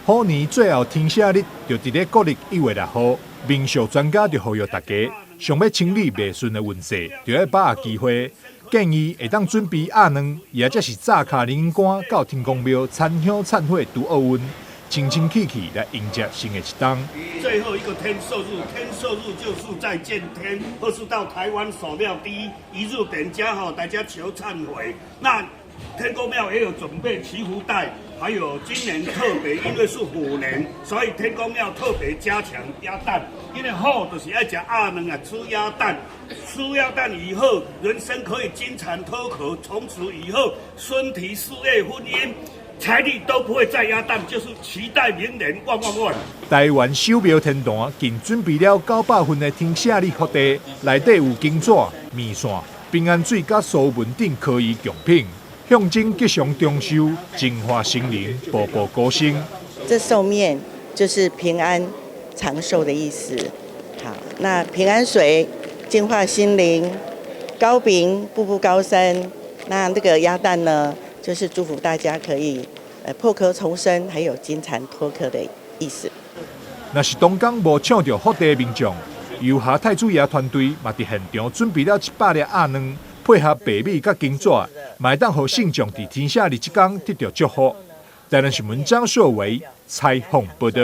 虎年最后天赦日就伫咧国历1月6号，民俗专家就呼吁大家，想要清理未顺的运势，就要把握机会。建议会当准备鸭卵，或者是炸卡灵干到天公庙参香忏悔拄奥运，清清气气来迎接新的一冬。最后一个天赦日，天赦日就是在见天，或是到台湾守庙第一日点家大家求忏悔。那天公庙也有准备祈福袋，还有今年特别，因为是虎年，所以天公庙特别加强鸭蛋。因为虎就是爱吃鸭卵啊，吃鸭蛋，吃鸭蛋以后，人生可以金蝉脱壳，从此以后身体、事业、婚姻、财力都不会再鸭蛋，就是期待明年万万万。台湾守庙天坛竟准备了900份的天赦日福袋，内底有金纸、面线、平安水甲苏文等可疑贡品。象征吉祥中寿、净化心灵、步步高升。这寿面就是平安长寿的意思。好，那平安水净化心灵，糕饼步步高升。那这个鸭蛋呢，就是祝福大家可以破壳重生，还有金蝉脱壳的意思。若是东港无抢到福袋的民众，由下太子爷团队嘛伫现场准备了100粒鸭卵。配合白米甲金纸，买当互信众伫天赦日即天得到祝福。台南新闻张硕维采访报道。